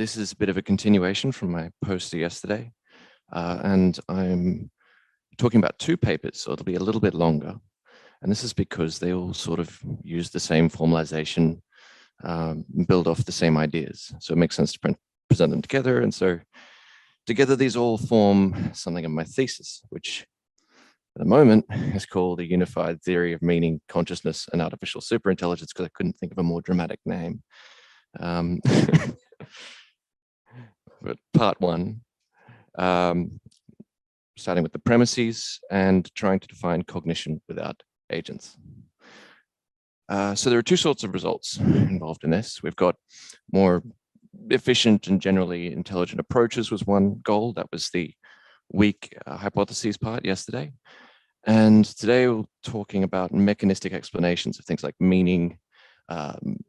this is a bit of a continuation from my poster yesterday, and I'm talking about two papers, so it'll be a little bit longer. And this is because they all sort of use the same formalization, build off the same ideas. So it makes sense to present them together. And so together, these all form something of my thesis, which at the moment is called a unified theory of meaning, consciousness, and artificial superintelligence, because I couldn't think of a more dramatic name. But part one, starting with the premises and trying to define cognition without agents. So there are two sorts of results involved in this. We've got more efficient and generally intelligent approaches was one goal. That was the weak hypotheses part yesterday. And today we're talking about mechanistic explanations of things like meaning,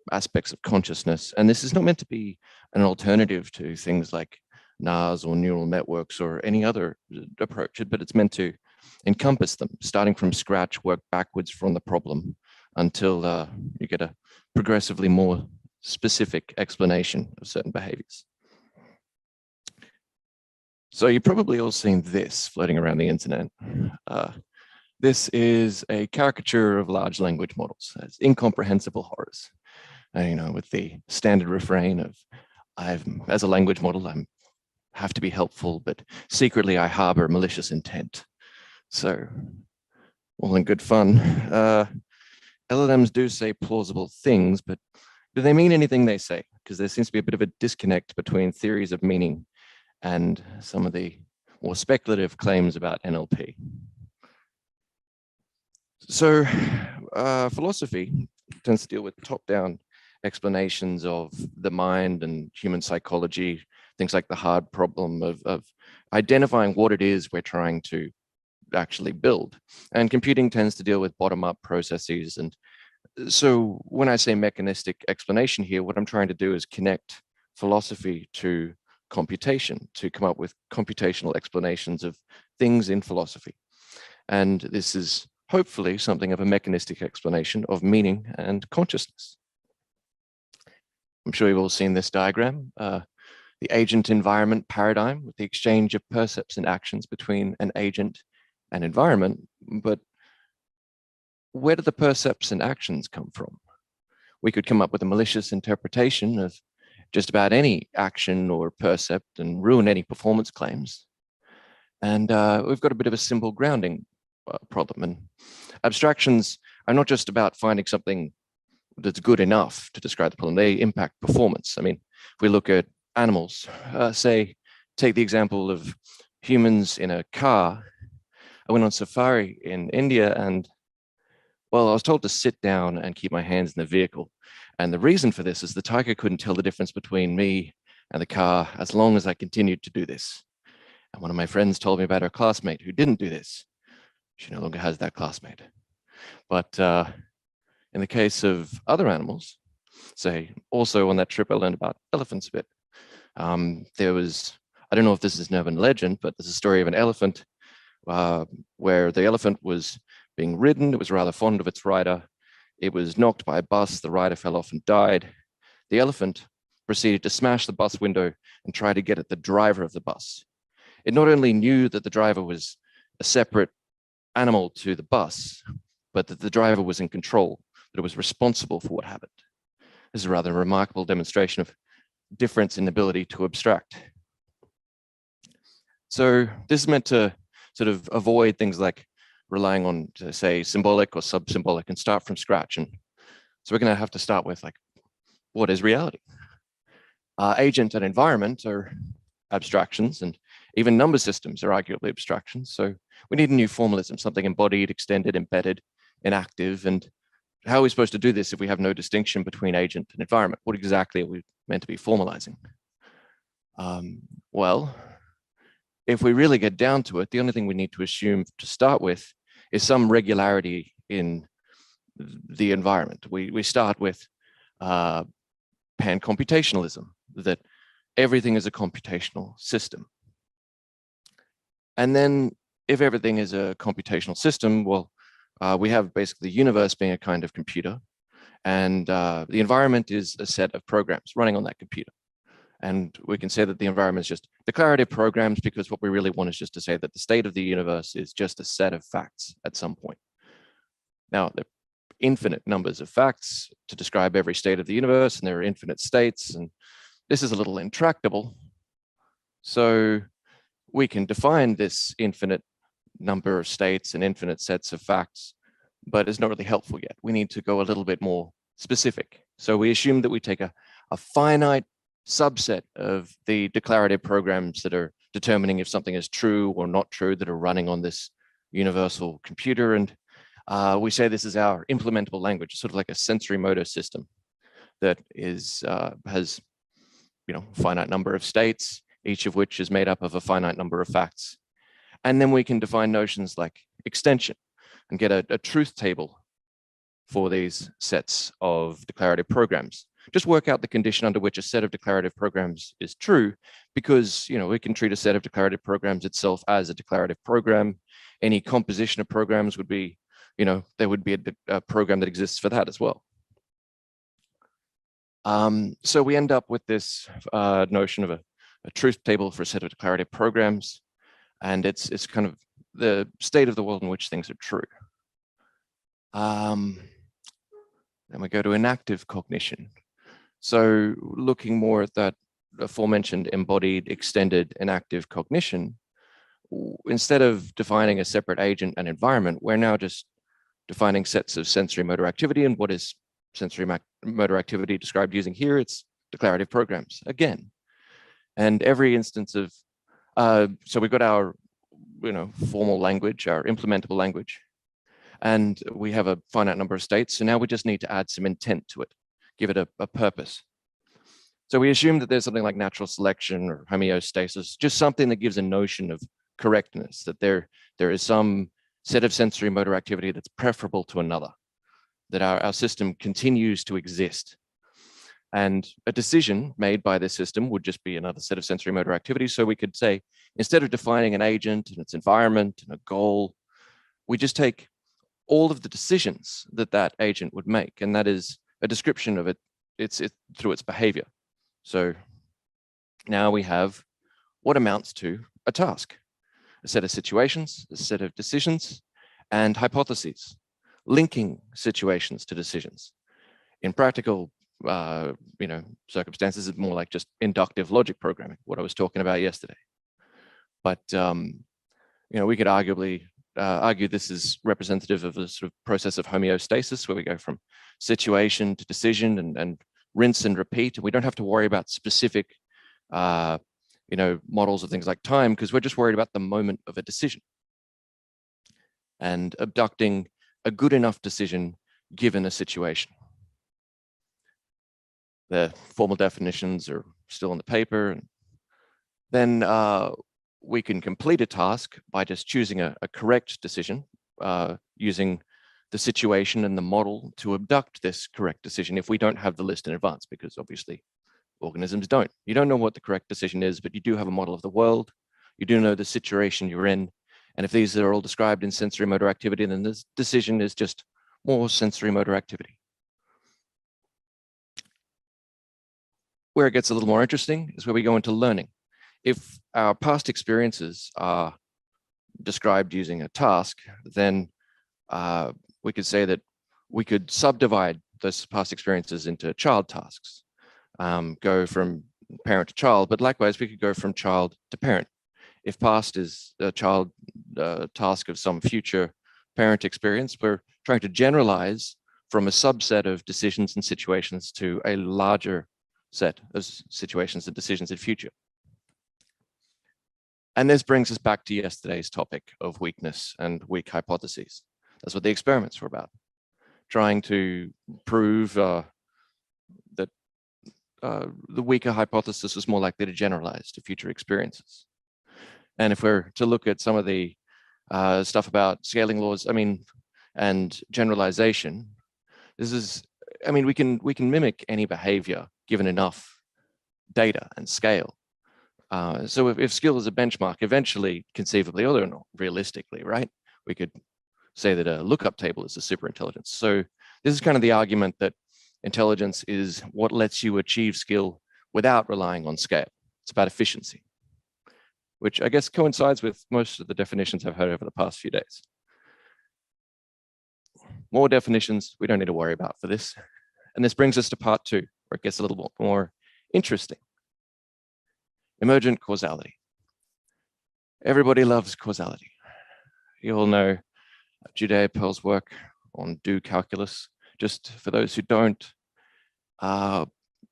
aspects of consciousness. And this is not meant to be an alternative to things like NARS or neural networks or any other approach, but it's meant to encompass them, starting from scratch, work backwards from the problem until you get a progressively more specific explanation of certain behaviors. So you've probably all seen this floating around the internet. This is a caricature of large language models as incomprehensible horrors. And, with the standard refrain of, as a language model, I have to be helpful, but secretly I harbor malicious intent. So, all in good fun. LLMs do say plausible things, but do they mean anything they say? Because there seems to be a bit of a disconnect between theories of meaning and some of the more speculative claims about NLP. So philosophy tends to deal with top-down explanations of the mind and human psychology, things like the hard problem of identifying what it is we're trying to actually build. And computing tends to deal with bottom-up processes. And so when I say mechanistic explanation here, what I'm trying to do is connect philosophy to computation to come up with computational explanations of things in philosophy. And this is hopefully something of a mechanistic explanation of meaning and consciousness. I'm sure you've all seen this diagram, the agent environment paradigm with the exchange of percepts and actions between an agent and environment. But where do the percepts and actions come from? We could come up with a malicious interpretation of just about any action or percept and ruin any performance claims. And we've got a bit of a symbol grounding problem. And abstractions are not just about finding something that's good enough to describe the problem, they impact performance. I mean, if we look at animals, say, take the example of humans in a car. I went on safari in India and, well, I was told to sit down and keep my hands in the vehicle. And the reason for this is the tiger couldn't tell the difference between me and the car as long as I continued to do this. And one of my friends told me about her classmate who didn't do this. She no longer has that classmate. But in the case of other animals, say, also on that trip, I learned about elephants a bit. There was, I don't know if this is an urban legend, but there's a story of an elephant where the elephant was being ridden. It was rather fond of its rider. It was knocked by a bus. The rider fell off and died. The elephant proceeded to smash the bus window and try to get at the driver of the bus. It not only knew that the driver was a separate animal to the bus, but that the driver was in control, that it was responsible for what happened. This is a rather remarkable demonstration of difference in ability to abstract. So this is meant to sort of avoid things like relying on, say, symbolic or sub-symbolic and start from scratch. And so we're going to have to start with, like, what is reality? Agent and environment are abstractions, and even number systems are arguably abstractions. So we need a new formalism, something embodied, extended, embedded, inactive. And how are we supposed to do this if we have no distinction between agent and environment? What exactly are we meant to be formalizing? Well, if we really get down to it, the only thing we need to assume to start with is some regularity in the environment. We start with pan-computationalism, that everything is a computational system. And then if everything is a computational system, well, we have basically the universe being a kind of computer, and the environment is a set of programs running on that computer. And we can say that the environment is just declarative programs, because what we really want is just to say that the state of the universe is just a set of facts at some point. Now, there are infinite numbers of facts to describe every state of the universe, and there are infinite states, and this is a little intractable. So we can define this infinite number of states and infinite sets of facts, but it's not really helpful yet. We need to go a little bit more specific. So we assume that we take a finite subset of the declarative programs that are determining if something is true or not true that are running on this universal computer. And we say this is our implementable language, sort of like a sensory motor system that is has finite number of states, each of which is made up of a finite number of facts. And then we can define notions like extension and get a truth table for these sets of declarative programs. Just work out the condition under which a set of declarative programs is true, because we can treat a set of declarative programs itself as a declarative program. Any composition of programs would be, there would be a program that exists for that as well. So we end up with this notion of a truth table for a set of declarative programs, and it's kind of the state of the world in which things are true. Then we go to inactive cognition. So looking more at that aforementioned embodied, extended, inactive cognition, instead of defining a separate agent and environment, we're now just defining sets of sensory motor activity. And what is sensory motor activity described using here? It's declarative programs again. And every instance of, so we've got our, formal language, our implementable language, and we have a finite number of states. So now we just need to add some intent to it, give it a purpose. So we assume that there's something like natural selection or homeostasis, just something that gives a notion of correctness, that there is some set of sensory motor activity that's preferable to another, that our system continues to exist. And a decision made by this system would just be another set of sensory motor activity. So we could say, instead of defining an agent and its environment and a goal, we just take all of the decisions that that agent would make. And that is a description of it through its behavior. So now we have what amounts to a task, a set of situations, a set of decisions, and hypotheses, linking situations to decisions. In practical circumstances, it's more like just inductive logic programming, what I was talking about yesterday. But we could arguably argue this is representative of a sort of process of homeostasis, where we go from situation to decision and rinse and repeat. And we don't have to worry about specific models of things like time, because we're just worried about the moment of a decision and abducting a good enough decision given a situation. The formal definitions are still on the paper. And then we can complete a task by just choosing a correct decision, using the situation and the model to abduct this correct decision if we don't have the list in advance, because obviously organisms don't. You don't know what the correct decision is, but you do have a model of the world. You do know the situation you're in. And if these are all described in sensory motor activity, then this decision is just more sensory motor activity. Where it gets a little more interesting is where we go into learning. If our past experiences are described using a task, then we could say that we could subdivide those past experiences into child tasks, go from parent to child, but likewise, we could go from child to parent. If past is a child task of some future parent experience, we're trying to generalize from a subset of decisions and situations to a larger set of situations and decisions in future. And this brings us back to yesterday's topic of weakness and weak hypotheses. That's what the experiments were about, trying to prove that the weaker hypothesis was more likely to generalize to future experiences. And if we're to look at some of the stuff about scaling laws, and generalization, we can mimic any behavior given enough data and scale. So if skill is a benchmark, eventually, conceivably, although not realistically, right, we could say that a lookup table is a superintelligence. So this is kind of the argument that intelligence is what lets you achieve skill without relying on scale. It's about efficiency, which I guess coincides with most of the definitions I've heard over the past few days. More definitions we don't need to worry about for this. And this brings us to part 2, where it gets a little bit more interesting. Emergent causality. Everybody loves causality. You all know Judea-Pearl's work on do calculus. Just for those who don't,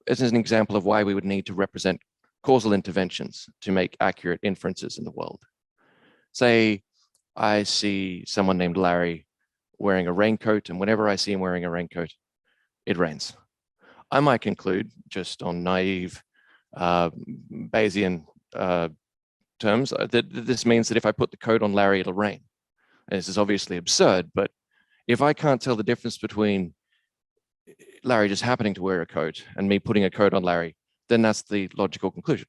this is an example of why we would need to represent causal interventions to make accurate inferences in the world. Say I see someone named Larry wearing a raincoat, and whenever I see him wearing a raincoat, it rains. I might conclude, just on naive Bayesian terms, that this means that if I put the coat on Larry, it'll rain. And this is obviously absurd, but if I can't tell the difference between Larry just happening to wear a coat and me putting a coat on Larry, then that's the logical conclusion.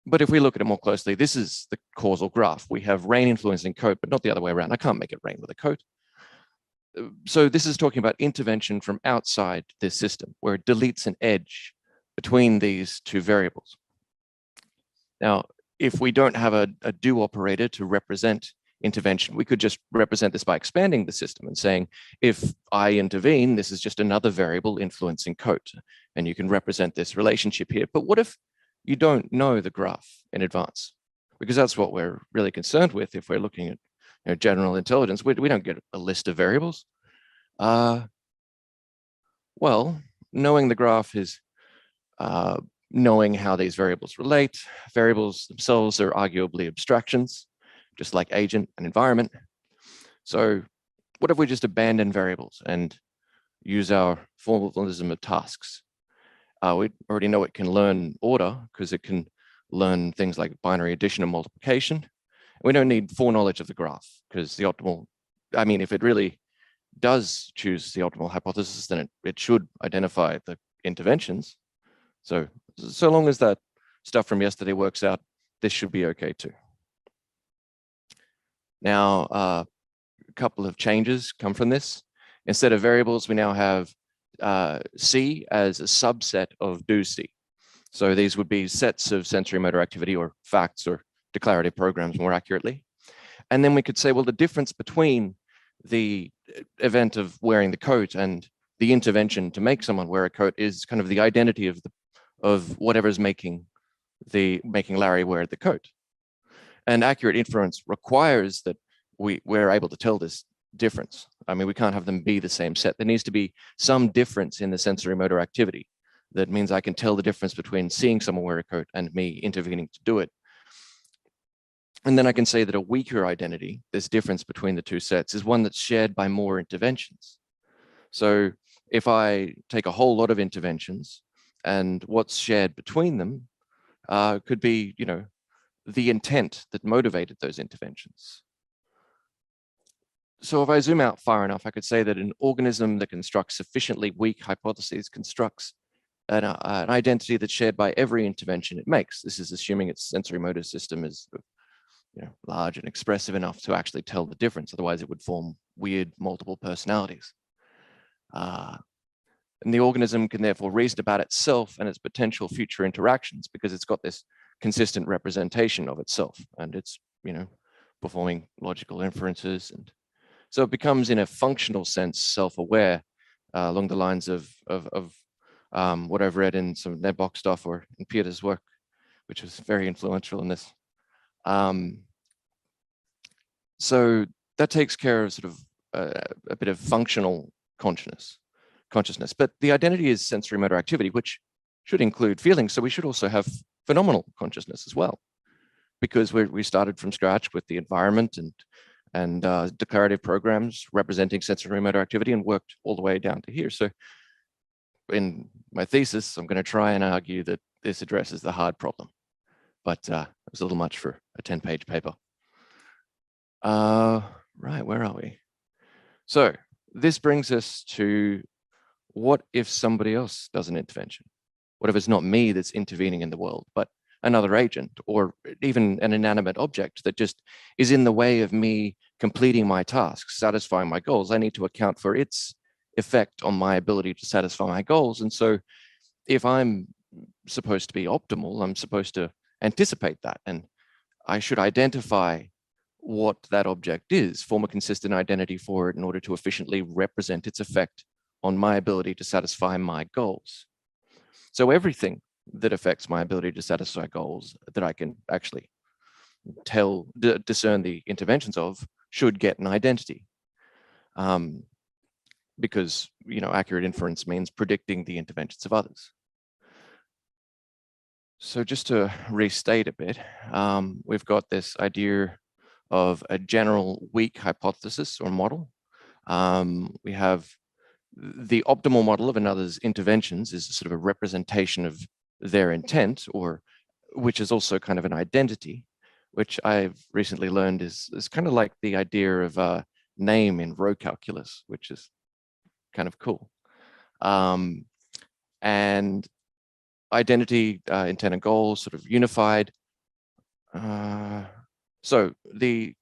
But if we look at it more closely, this is the causal graph. We have rain influencing coat, but not the other way around. I can't make it rain with a coat. So this is talking about intervention from outside this system, where it deletes an edge between these two variables. Now, if we don't have a do operator to represent intervention, we could just represent this by expanding the system and saying, if I intervene, this is just another variable influencing coat, and you can represent this relationship here. But what if you don't know the graph in advance? Because that's what we're really concerned with if we're looking at general intelligence. We don't get a list of variables. Well, knowing the graph is knowing how these variables relate. Variables themselves are arguably abstractions, just like agent and environment. So what if we just abandon variables and use our formalism of tasks? We already know it can learn order because it can learn things like binary addition and multiplication. We don't need foreknowledge of the graph because the optimal, I mean, if it really does choose the optimal hypothesis, then it should identify the interventions. So long as that stuff from yesterday works out, this should be okay too. Now, a couple of changes come from this. Instead of variables, we now have C as a subset of do C. So these would be sets of sensory motor activity, or facts, or declarative programs more accurately. And then we could say, well, the difference between the event of wearing the coat and the intervention to make someone wear a coat is kind of the identity of whatever's making Larry wear the coat. And accurate inference requires that we're able to tell this difference. I mean, we can't have them be the same set. There needs to be some difference in the sensory motor activity. That means I can tell the difference between seeing someone wear a coat and me intervening to do it. And then I can say that a weaker identity, this difference between the two sets, is one that's shared by more interventions. So if I take a whole lot of interventions, and what's shared between them could be, the intent that motivated those interventions. So if I zoom out far enough, I could say that an organism that constructs sufficiently weak hypotheses constructs an identity that's shared by every intervention it makes. This is assuming its sensory motor system is large and expressive enough to actually tell the difference. Otherwise, it would form weird multiple personalities. And the organism can therefore reason about itself and its potential future interactions because it's got this consistent representation of itself, and it's performing logical inferences, and so it becomes, in a functional sense, self-aware along the lines of what I've read in some NetBox stuff or in Peter's work, which was very influential in this. So that takes care of sort of a bit of functional consciousness, but the identity is sensory motor activity, which should include feelings. So we should also have phenomenal consciousness as well, because we started from scratch with the environment and declarative programs representing sensory motor activity and worked all the way down to here. So in my thesis, I'm going to try and argue that this addresses the hard problem, but it was a little much for a 10-page paper. Right, where are we? So this brings us to, what if somebody else does an intervention? What if it's not me that's intervening in the world, but another agent, or even an inanimate object that just is in the way of me completing my tasks, satisfying my goals? I need to account for its effect on my ability to satisfy my goals. And so if I'm supposed to be optimal, I'm supposed to anticipate that, and I should identify what that object is, form a consistent identity for it in order to efficiently represent its effect on my ability to satisfy my goals. So everything that affects my ability to satisfy goals that I can actually discern the interventions of should get an identity. Because, accurate inference means predicting the interventions of others. So just to restate a bit, we've got this idea of a general weak hypothesis or model. We have the optimal model of another's interventions is sort of a representation of their intent, or which is also kind of an identity, which I've recently learned is kind of like the idea of a name in row calculus, which is kind of cool. And identity, intent, and goals sort of unified. So the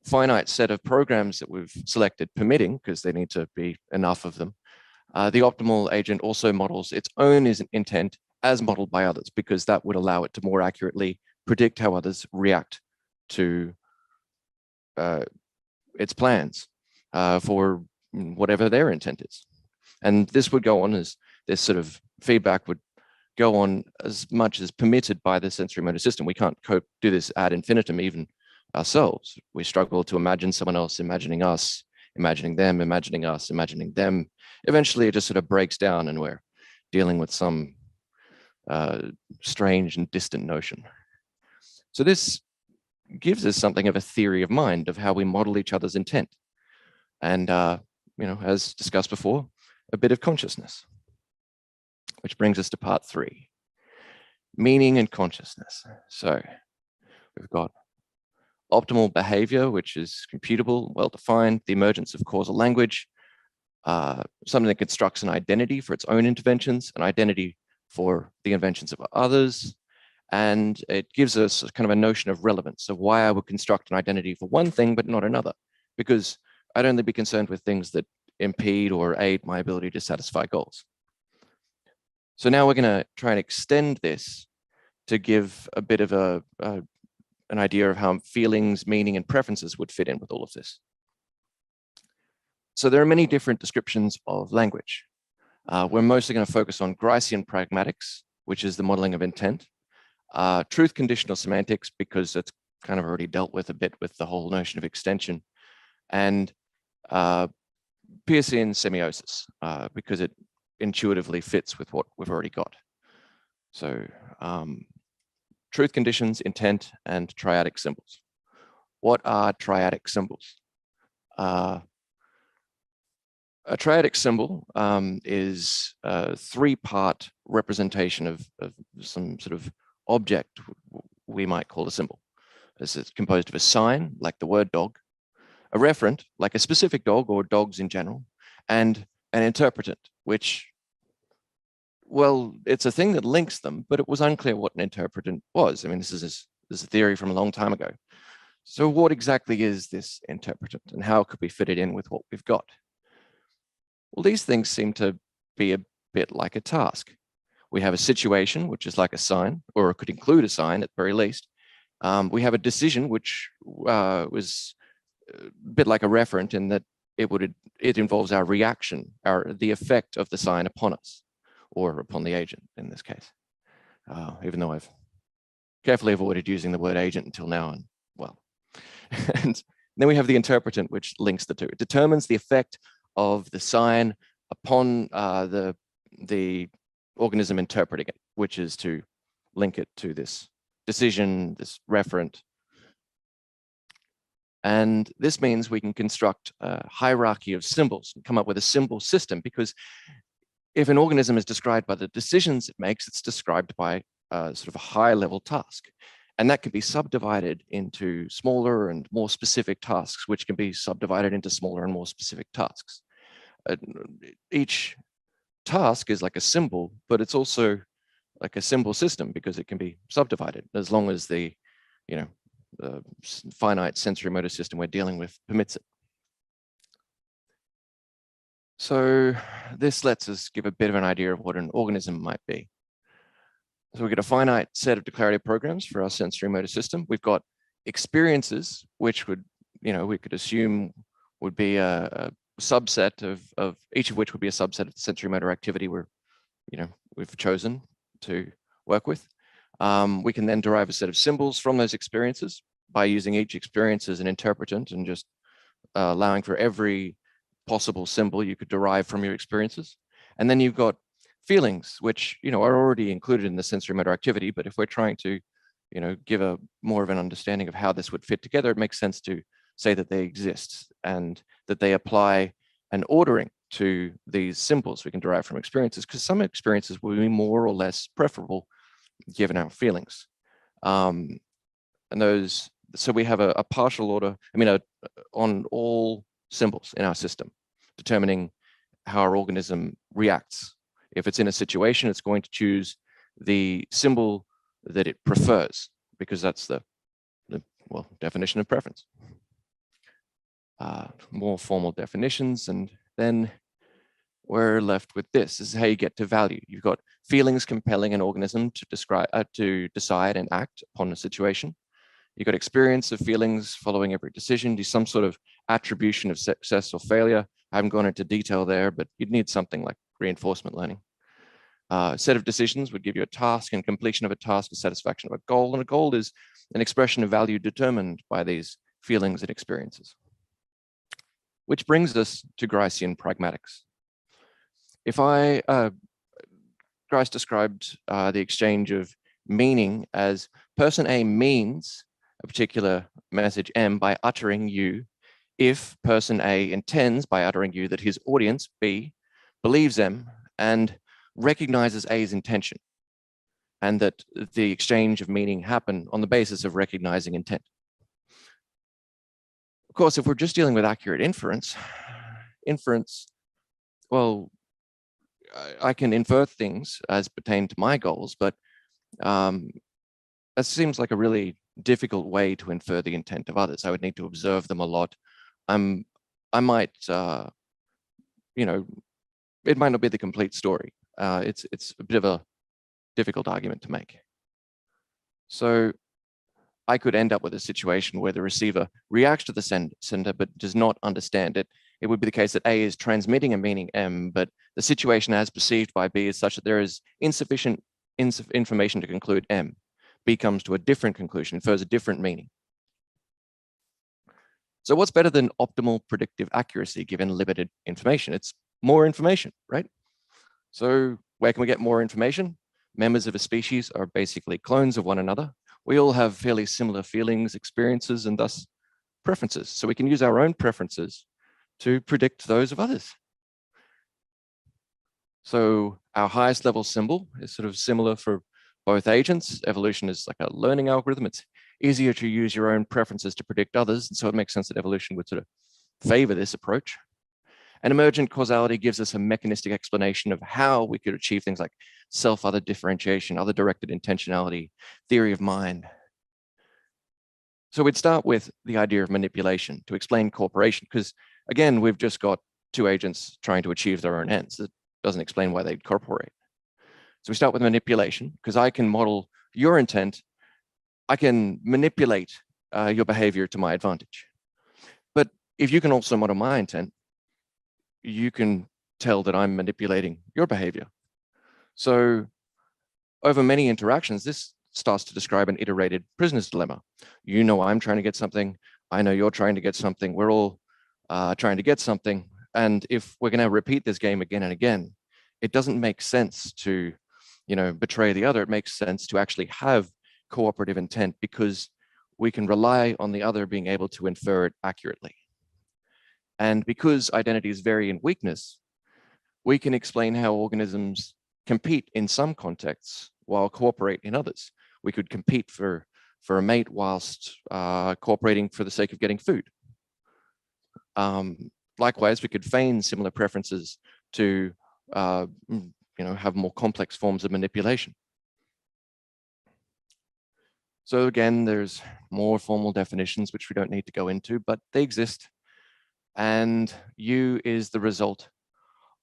finite set of programs that we've selected permitting, because they need to be enough of them, the optimal agent also models its own intent as modeled by others, because that would allow it to more accurately predict how others react to its plans for whatever their intent is. And this would go on as this sort of feedback would go on as much as permitted by the sensory motor system. We can't do this ad infinitum even ourselves. We struggle to imagine someone else imagining us, imagining them, imagining us, imagining them. Eventually it just sort of breaks down and we're dealing with some strange and distant notion. So this gives us something of a theory of mind of how we model each other's intent. And, as discussed before, a bit of consciousness, which brings us to part 3, meaning and consciousness. So we've got optimal behavior, which is computable, well-defined, the emergence of causal language, something that constructs an identity for its own interventions, an identity for the inventions of others, and it gives us kind of a notion of relevance of why I would construct an identity for one thing but not another, because I'd only be concerned with things that impede or aid my ability to satisfy goals. So now we're going to try and extend this to give a bit of an idea of how feelings, meaning, and preferences would fit in with all of this. So there are many different descriptions of language. We're mostly going to focus on Gricean pragmatics, which is the modeling of intent, truth conditional semantics, because that's kind of already dealt with a bit with the whole notion of extension, and Peircean semiosis, because it intuitively fits with what we've already got. So truth conditions, intent, and triadic symbols. What are triadic symbols? A triadic symbol is a 3-part representation of some sort of object we might call a symbol. This is composed of a sign, like the word dog, a referent, like a specific dog or dogs in general, and an interpretant, which, well, it's a thing that links them, but it was unclear what an interpretant was. I mean, this is a theory from a long time ago. So what exactly is this interpretant, and how could we fit it in with what we've got? Well, these things seem to be a bit like a task. We have a situation, which is like a sign, or it could include a sign at the very least. We have a decision, which was a bit like a referent in that it involves our reaction, the effect of the sign upon us, or upon the agent in this case. Even though I've carefully avoided using the word agent until now, and well. And then we have the interpretant, which links the two. It determines the effect of the sign upon the organism interpreting it, which is to link it to this decision, this referent. And this means we can construct a hierarchy of symbols and come up with a symbol system, because if an organism is described by the decisions it makes, it's described by sort of a high-level task. And that can be subdivided into smaller and more specific tasks, which can be subdivided into smaller and more specific tasks. Each task is like a symbol, but it's also like a symbol system because it can be subdivided as long as the finite sensory motor system we're dealing with permits it. So this lets us give a bit of an idea of what an organism might be. So we've got a finite set of declarative programs for our sensory motor system. We've got experiences, which would, we could assume would be a subset of each of which would be a subset of the sensory motor activity we've chosen to work with. We can then derive a set of symbols from those experiences by using each experience as an interpretant and just allowing for every possible symbol you could derive from your experiences. And then you've got feelings, which are already included in the sensory motor activity. But if we're trying to give a more of an understanding of how this would fit together, it makes sense to say that they exist and that they apply an ordering to these symbols we can derive from experiences, because some experiences will be more or less preferable given our feelings. And those, so we have a partial order, on all symbols in our system, determining how our organism reacts. If it's in a situation, it's going to choose the symbol that it prefers, because that's the definition of preference. More formal definitions, and then we're left with this. This is how you get to value. You've got feelings compelling an organism to decide and act upon a situation. You've got experience of feelings following every decision, do some sort of attribution of success or failure. I haven't gone into detail there, but you'd need something like reinforcement learning. A set of decisions would give you a task, and completion of a task is satisfaction of a goal. And a goal is an expression of value determined by these feelings and experiences. Which brings us to Gricean pragmatics. Grice described the exchange of meaning as person A means a particular message M by uttering U, if person A intends by uttering U that his audience B believes M and recognizes A's intention, and that the exchange of meaning happen on the basis of recognizing intent. Of course, if we're just dealing with accurate inference, well, I can infer things as pertain to my goals, but that seems like a really difficult way to infer the intent of others. I would need to observe them a lot. I might, it might not be the complete story. It's a bit of a difficult argument to make. So I could end up with a situation where the receiver reacts to the sender but does not understand it. It would be the case that A is transmitting a meaning M, but the situation as perceived by B is such that there is insufficient information to conclude M. B comes to a different conclusion, infers a different meaning. So what's better than optimal predictive accuracy given limited information? It's more information, right? So where can we get more information? Members of a species are basically clones of one another. We all have fairly similar feelings, experiences, and thus preferences. So we can use our own preferences to predict those of others. So our highest level symbol is sort of similar for both agents. Evolution is like a learning algorithm. It's easier to use your own preferences to predict others. And so it makes sense that evolution would sort of favor this approach. And emergent causality gives us a mechanistic explanation of how we could achieve things like self-other differentiation, other directed intentionality, theory of mind. So we'd start with the idea of manipulation to explain cooperation, because again, we've just got two agents trying to achieve their own ends. It doesn't explain why they'd cooperate. So we start with manipulation, because I can model your intent. I can manipulate your behavior to my advantage. But if you can also model my intent, you can tell that I'm manipulating your behavior. So over many interactions, this starts to describe an iterated prisoner's dilemma. You know I'm trying to get something. I know you're trying to get something. We're all trying to get something. And if we're going to repeat this game again and again, it doesn't make sense to, betray the other. It makes sense to actually have cooperative intent, because we can rely on the other being able to infer it accurately. And because identities vary in weakness, we can explain how organisms compete in some contexts while cooperate in others. We could compete for a mate whilst cooperating for the sake of getting food. Likewise, we could feign similar preferences to have more complex forms of manipulation. So again, there's more formal definitions, which we don't need to go into, but they exist. And U is the result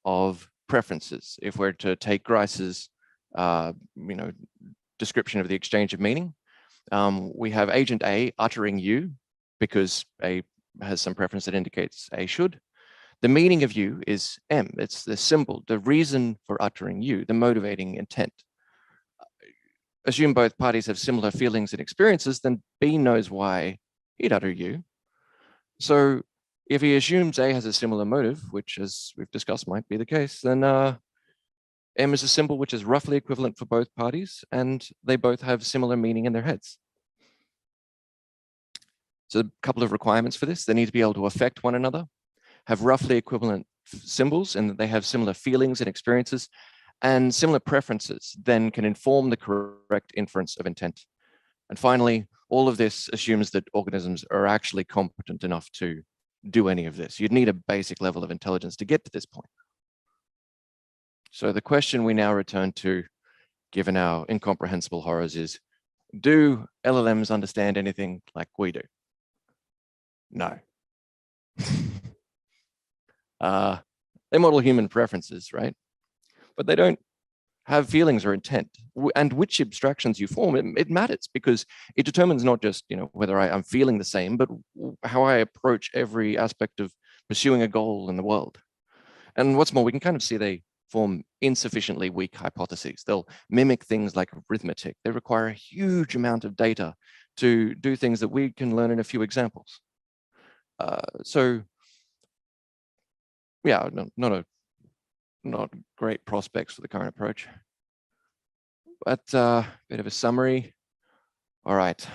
of preferences. If we're to take Grice's, description of the exchange of meaning, we have agent A uttering U because A has some preference that indicates A should. The meaning of U is M. It's the symbol, the reason for uttering U, the motivating intent. Assume both parties have similar feelings and experiences, then B knows why he'd utter U. So if he assumes A has a similar motive, which as we've discussed might be the case, then M is a symbol which is roughly equivalent for both parties, and they both have similar meaning in their heads. So a couple of requirements for this: they need to be able to affect one another, have roughly equivalent symbols, and that they have similar feelings and experiences, and similar preferences, then can inform the correct inference of intent. And finally, all of this assumes that organisms are actually competent enough to do any of this. You'd need a basic level of intelligence to get to this point. So the question we now return to, given our incomprehensible horrors, is, do LLMs understand anything like we do? No. They model human preferences, right? But they don't have feelings or intent. And which abstractions you form, it matters, because it determines not just whether I'm feeling the same, but how I approach every aspect of pursuing a goal in the world. And what's more, we can kind of see they form insufficiently weak hypotheses. They'll mimic things like arithmetic. They require a huge amount of data to do things that we can learn in a few examples. So yeah, not great prospects for the current approach. But bit of a summary. All right.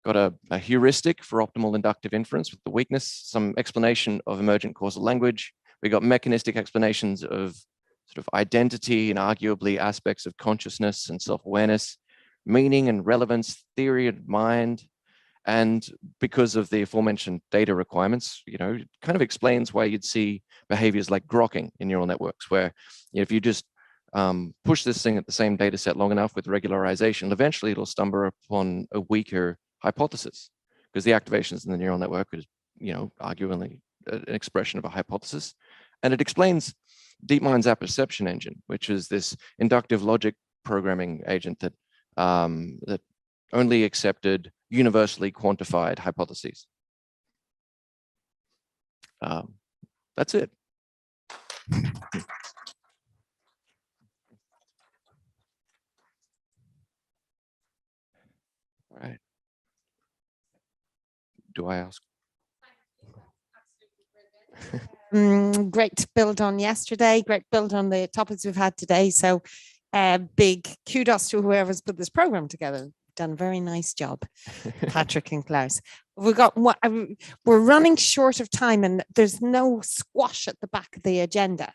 Got a heuristic for optimal inductive inference with the weakness, some explanation of emergent causal language. We got mechanistic explanations of sort of identity and arguably aspects of consciousness and self-awareness, meaning and relevance, theory of mind. And because of the aforementioned data requirements, it kind of explains why you'd see behaviors like grokking in neural networks, where if you just push this thing at the same data set long enough with regularization, eventually it'll stumble upon a weaker hypothesis, because the activations in the neural network is, arguably an expression of a hypothesis. And it explains DeepMind's apperception engine, which is this inductive logic programming agent that that only accepted universally quantified hypotheses. That's it. All right. Do I ask? Great build on yesterday, great build on the topics we've had today. So big kudos to whoever's put this program together. Done a very nice job, Patrick and Klaus. We're running short of time, and there's no squash at the back of the agenda.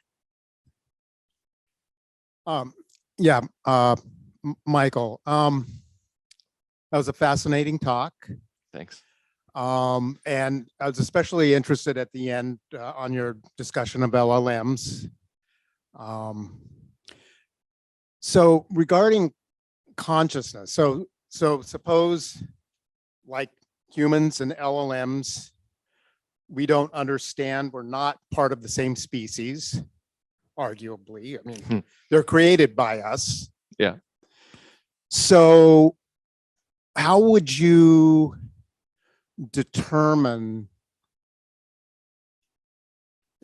Michael, that was a fascinating talk. Thanks. And I was especially interested at the end on your discussion of LLMs. So regarding consciousness, so suppose, like humans and LLMs, we don't understand, we're not part of the same species, arguably. I mean, they're created by us. Yeah. So how would you determine,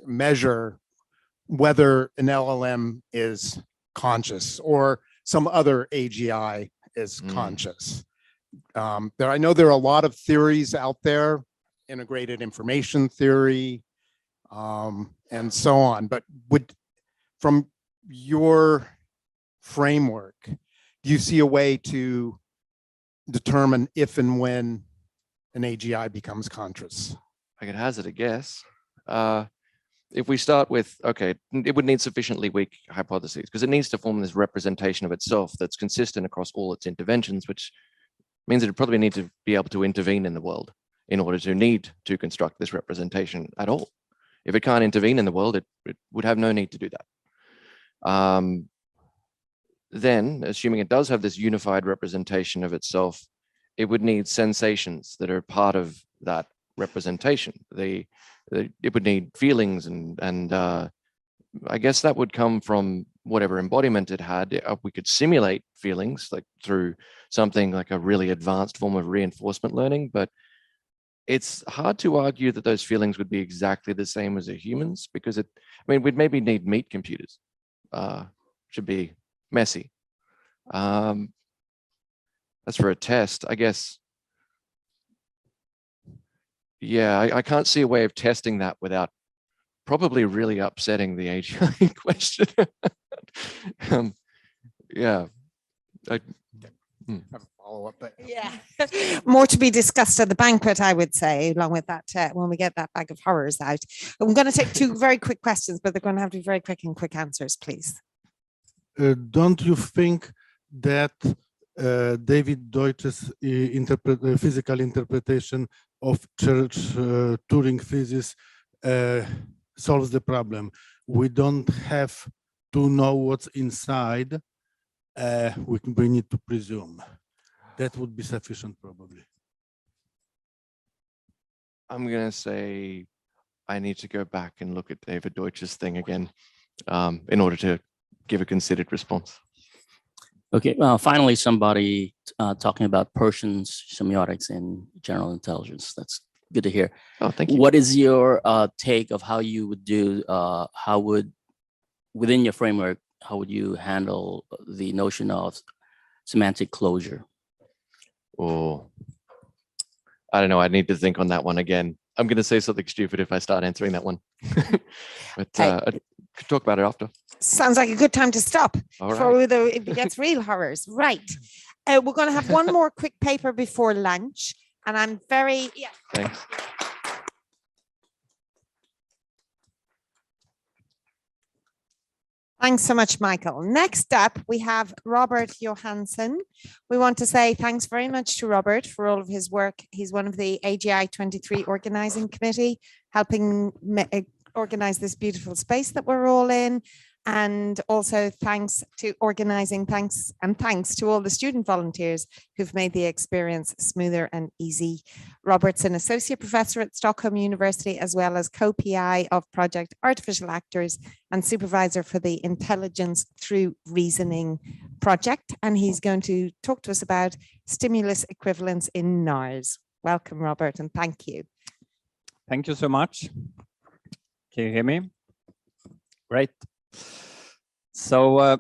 measure whether an LLM is conscious or some other AGI is conscious? I know there are a lot of theories out there, integrated information theory, and so on, but from your framework, do you see a way to determine if and when an AGI becomes conscious? I could hazard a guess. If we start with, okay, it would need sufficiently weak hypotheses, because it needs to form this representation of itself that's consistent across all its interventions, which means it would probably need to be able to intervene in the world in order to need to construct this representation at all. If it can't intervene in the world, it would have no need to do that. Then, assuming it does have this unified representation of itself, it would need sensations that are part of that representation. It would need feelings, and I guess that would come from whatever embodiment it had. We could simulate feelings like through something like a really advanced form of reinforcement learning, but it's hard to argue that those feelings would be exactly the same as a human's, because we'd maybe need meat computers. Should be messy. As for a test, I guess, yeah, I can't see a way of testing that without probably really upsetting the AGI question. Yeah. Have a follow-up, but Yeah, more to be discussed at the banquet, I would say, along with that when we get that bag of horrors out. I'm going to take two very quick questions, but they're going to have to be very quick and quick answers, please. Don't you think that David Deutsch's physical interpretation of Church Turing thesis solves the problem? We don't have to know what's inside. We need to presume. That would be sufficient, probably. I'm going to say I need to go back and look at David Deutsch's thing again in order to give a considered response. Okay, finally, somebody talking about Pearson's semiotics in general intelligence. That's good to hear. Oh, thank you. What is your take of how you would do, within your framework, how would you handle the notion of semantic closure? Oh, I don't know. I need to think on that one again. I'm going to say something stupid if I start answering that one. But I could talk about it after. Sounds like a good time to stop All before right. it gets real horrors. Right. We're going to have one more quick paper before lunch. And I'm very, yeah. Thanks. Thanks so much, Michael. Next up, we have Robert Johansson. We want to say thanks very much to Robert for all of his work. He's one of the AGI-23 organizing committee, helping organize this beautiful space that we're all in. And also thanks to organizing, thanks to all the student volunteers who've made the experience smoother and easy. Robert's an associate professor at Stockholm University, as well as co-PI of Project Artificial Actors and supervisor for the Intelligence Through Reasoning project. And he's going to talk to us about stimulus equivalence in NARS. Welcome, Robert, and thank you. Thank you so much. Can you hear me? Great. So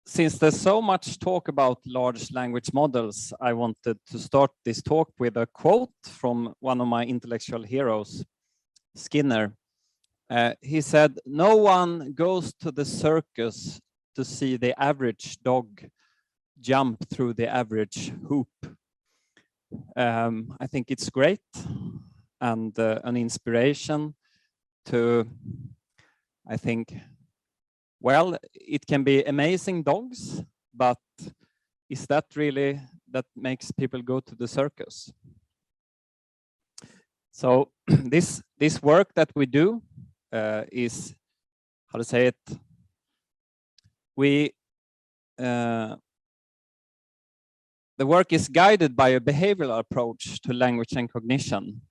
since there's so much talk about large language models, I wanted to start this talk with a quote from one of my intellectual heroes, Skinner. He said, "No one goes to the circus to see the average dog jump through the average hoop." I think it's great and an inspiration to, I think, well, it can be amazing dogs, but is that really that makes people go to the circus? So this work that we do is, how to say it, the work is guided by a behavioral approach to language and cognition.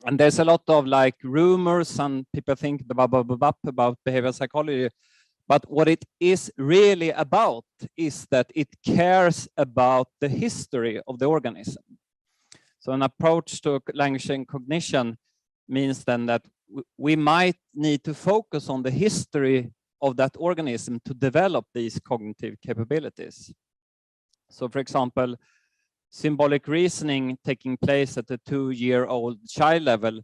And there's a lot of like rumors and people think about behavioral psychology. But what it is really about is that it cares about the history of the organism. So an approach to language and cognition means then that we might need to focus on the history of that organism to develop these cognitive capabilities. So for example, symbolic reasoning taking place at the 2-year-old child level,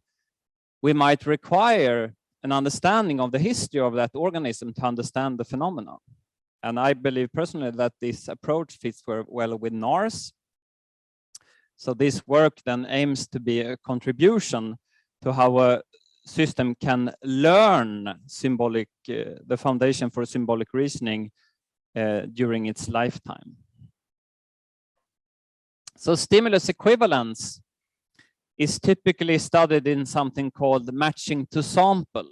we might require an understanding of the history of that organism to understand the phenomenon. And I believe personally that this approach fits well with NARS. So this work then aims to be a contribution to how a system can learn symbolic, the foundation for symbolic reasoning during its lifetime. So stimulus equivalence is typically studied in something called matching to sample.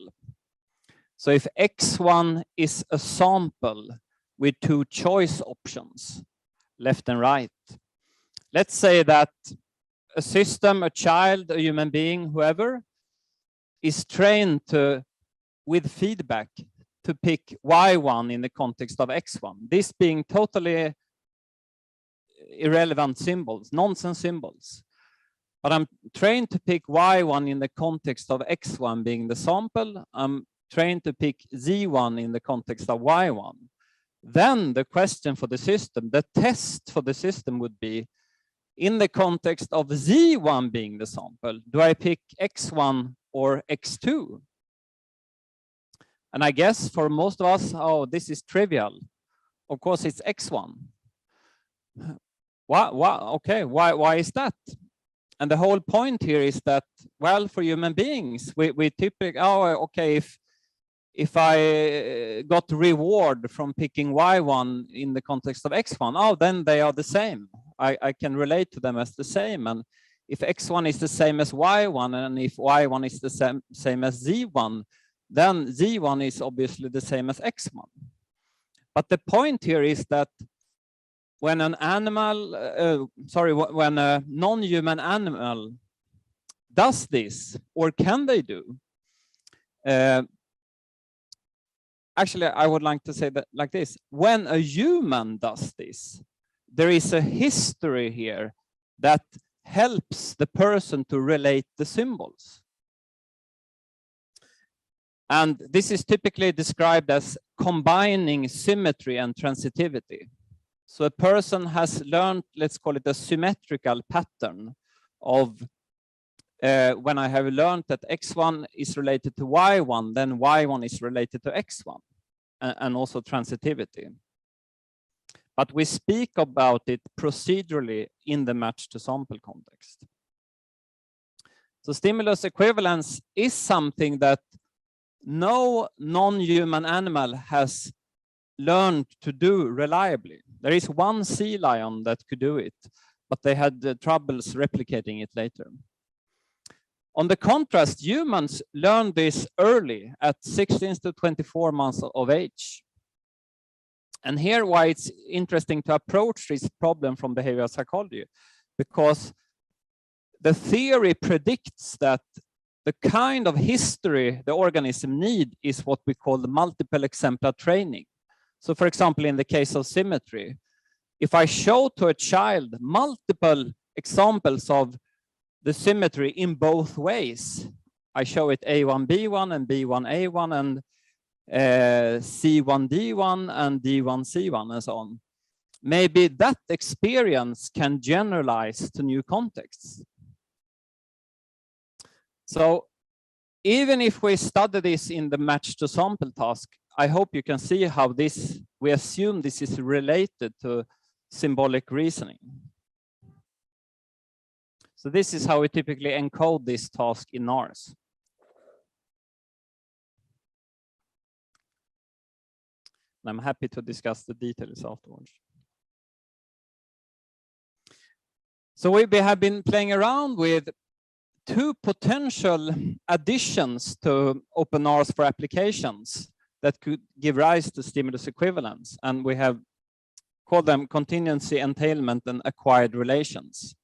So if X1 is a sample with 2 choice options, left and right, let's say that a system, a child, a human being, whoever, is trained to, with feedback, to pick Y1 in the context of X1. This being totally irrelevant symbols, nonsense symbols. But I'm trained to pick Y1 in the context of X1 being the sample. I'm trained to pick Z1 in the context of Y1. Then the question for the system, the test for the system would be, in the context of Z1 being the sample, do I pick X1 or X2? And I guess for most of us, oh, this is trivial. Of course, it's X1. Why is that? And the whole point here is that, well, for human beings, we typically, oh, okay, if I got reward from picking Y1 in the context of X1, oh, then they are the same. I can relate to them as the same. And if X1 is the same as Y1, and if Y1 is the same as Z1, then Z1 is obviously the same as X1. But the point here is that when an animal, when a non-human animal does this, or can they do? Actually, I would like to say that like this: when a human does this, there is a history here that helps the person to relate the symbols. And this is typically described as combining symmetry and transitivity. So a person has learned, let's call it a symmetrical pattern of when I have learned that X1 is related to Y1, then Y1 is related to X1, and also transitivity. But we speak about it procedurally in the match to sample context. So stimulus equivalence is something that no non-human animal has learned to do reliably. There is one sea lion that could do it, but they had troubles replicating it later. On the contrast, humans learned this early at 16 to 24 months of age. And here why it's interesting to approach this problem from behavioral psychology, because the theory predicts that the kind of history the organism needs is what we call the multiple exemplar training. So for example, in the case of symmetry, if I show to a child multiple examples of the symmetry in both ways, I show it A1B1 and B1A1 and C1D1 and D1C1 and so on. Maybe that experience can generalize to new contexts. So even if we study this in the match to sample task, I hope you can see how this, we assume this is related to symbolic reasoning. So this is how we typically encode this task in NARS. I'm happy to discuss the details afterwards. So we have been playing around with two potential additions to OpenNARS for applications that could give rise to stimulus equivalence. And we have called them contingency entailment and acquired relations.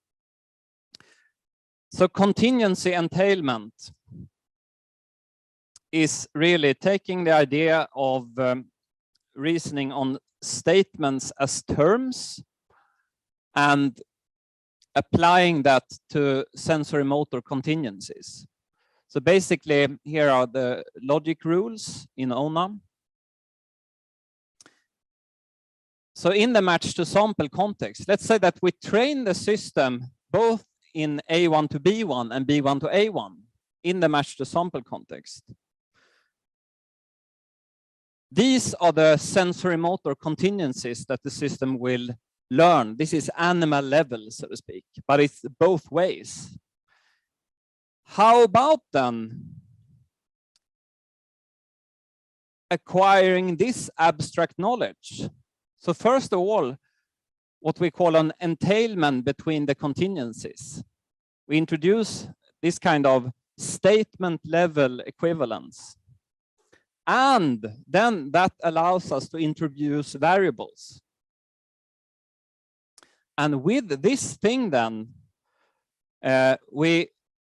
So contingency entailment is really taking the idea of reasoning on statements as terms and applying that to sensory motor contingencies. So basically, here are the logic rules in ONA. So in the match to sample context, let's say that we train the system both in A1 to B1 and B1 to A1 in the match to sample context. These are the sensory motor contingencies that the system will learn. This is animal level, so to speak, but it's both ways. How about then acquiring this abstract knowledge? So first of all, what we call an entailment between the contingencies. We introduce this kind of statement level equivalence. And then that allows us to introduce variables. And with this thing then, we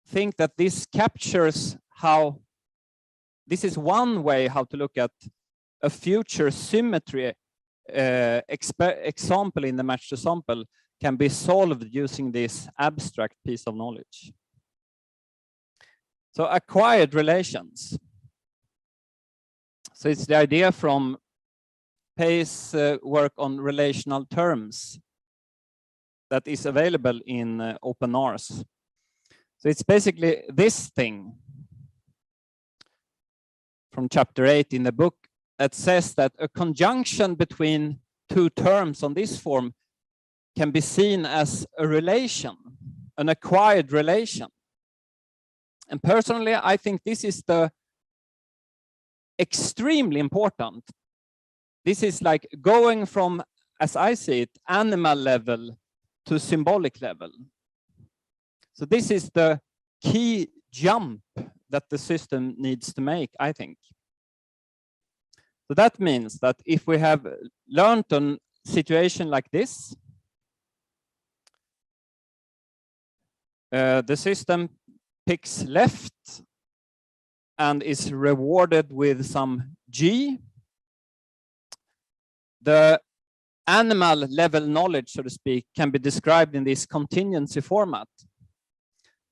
think that this captures how, this is one way how to look at a future symmetry example in the match to sample can be solved using this abstract piece of knowledge. So acquired relations. So it's the idea from Pei's work on relational terms that is available in OpenNARS. So it's basically this thing from chapter 8 in the book that says that a conjunction between two terms on this form can be seen as a relation, an acquired relation. And personally, I think this is the extremely important. This is like going from, as I see it, animal level to symbolic level. So this is the key jump that the system needs to make, I think. So that means that if we have learned a situation like this, the system picks left and is rewarded with some G. The animal level knowledge, so to speak, can be described in this contingency format.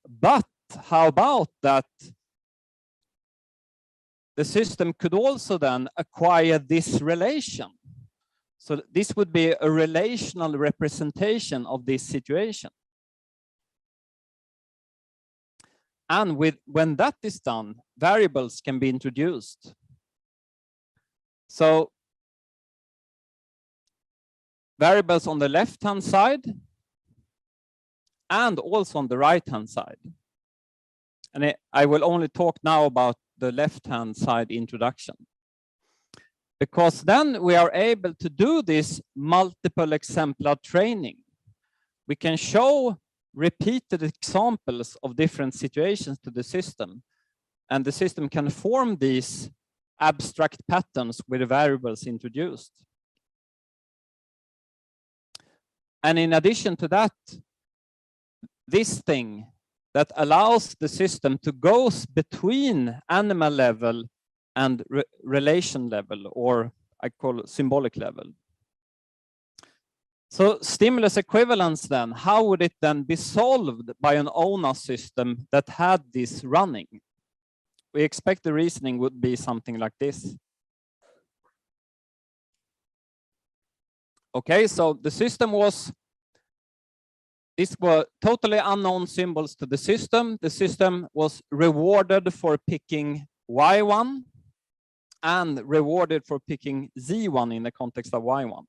But how about that the system could also then acquire this relation? So this would be a relational representation of this situation. And when that is done, variables can be introduced. So variables on the left-hand side and also on the right-hand side. And I will only talk now about the left-hand side introduction. Because then we are able to do this multiple exemplar training. We can show repeated examples of different situations to the system, and the system can form these abstract patterns with the variables introduced. And in addition to that, this thing that allows the system to go between animal level and relation level, or I call it symbolic level. So stimulus equivalence then, how would it then be solved by an ONA system that had this running? We expect the reasoning would be something like this. Okay, so the system was, these were totally unknown symbols to the system. The system was rewarded for picking Y1 and rewarded for picking Z1 in the context of Y1.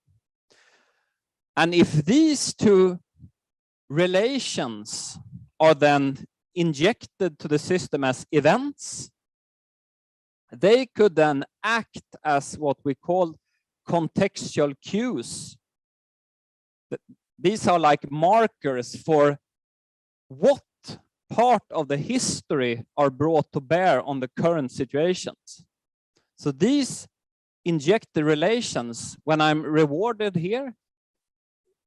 And if these two relations are then injected to the system as events, they could then act as what we call contextual cues. These are like markers for what part of the history are brought to bear on the current situations. So these inject the relations. When I'm rewarded here,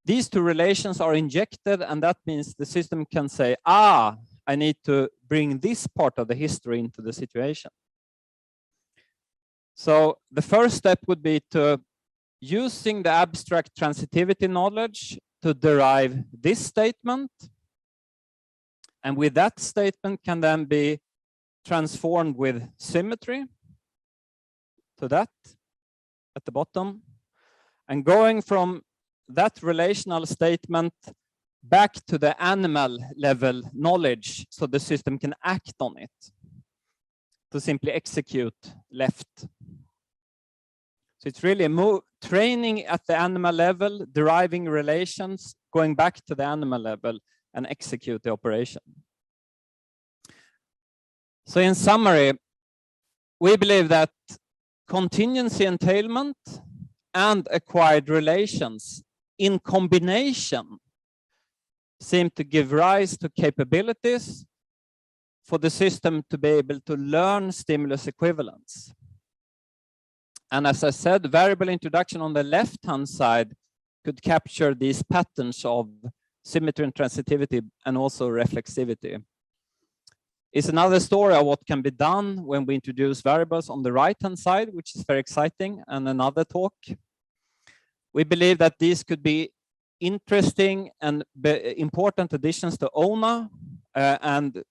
these two relations are injected, and that means the system can say, ah, I need to bring this part of the history into the situation. So the first step would be to using the abstract transitivity knowledge to derive this statement. And with that statement can then be transformed with symmetry to that at the bottom. And going from that relational statement back to the animal level knowledge so the system can act on it, to simply execute left. So it's really a training at the animal level, deriving relations, going back to the animal level and execute the operation. So in summary, we believe that contingency entailment and acquired relations in combination seem to give rise to capabilities for the system to be able to learn stimulus equivalence. And as I said, variable introduction on the left-hand side could capture these patterns of symmetry and transitivity, and also reflexivity. It's another story of what can be done when we introduce variables on the right-hand side, which is very exciting, and another talk. We believe that these could be interesting and important additions to ONA, and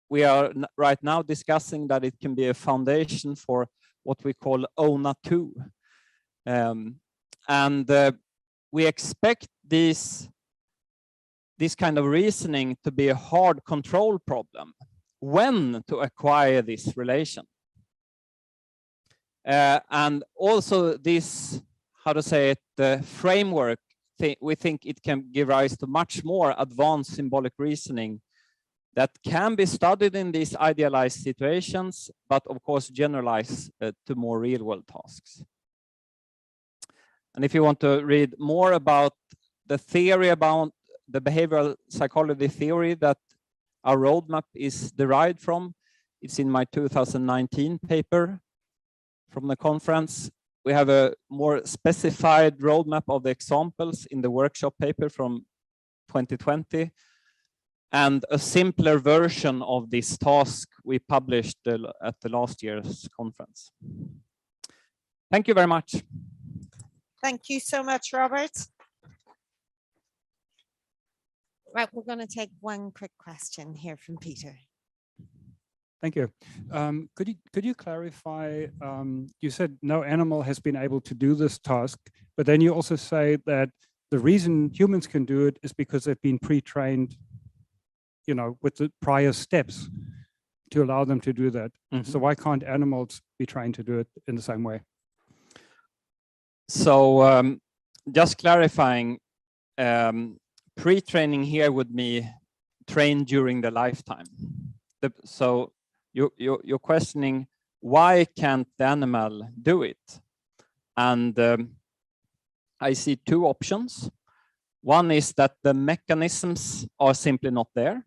we are right now discussing that it can be a foundation for what we call ONA 2. We expect this kind of reasoning to be a hard control problem. When to acquire this relation. And also this, how to say it, the framework, we think it can give rise to much more advanced symbolic reasoning that can be studied in these idealized situations, but of course generalize to more real world tasks. And if you want to read more about the theory about the behavioral psychology theory that our roadmap is derived from, it's in my 2019 paper from the conference. We have a more specified roadmap of the examples in the workshop paper from 2020, and a simpler version of this task we published at the last year's conference. Thank you very much. Thank you so much, Robert. Right, we're going to take one quick question here from Peter. Thank you. Could you clarify, you said no animal has been able to do this task, but then you also say that the reason humans can do it is because they've been pre-trained, you know, with the prior steps to allow them to do that. Mm-hmm. So why can't animals be trained to do it in the same way? So just clarifying, pre-training here would be trained during the lifetime. So you're questioning why can't the animal do it? And I see two options. One is that the mechanisms are simply not there.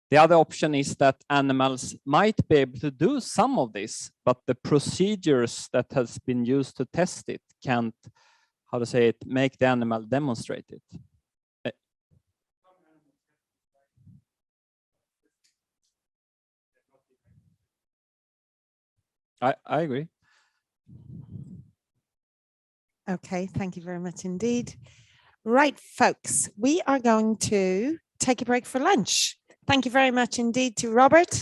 The other option is that animals might be able to do some of this, but the procedures that has been used to test it can't, how to say it, make the animal demonstrate it. I agree. Okay, thank you very much indeed. Right, folks, we are going to take a break for lunch. Thank you very much indeed to Robert.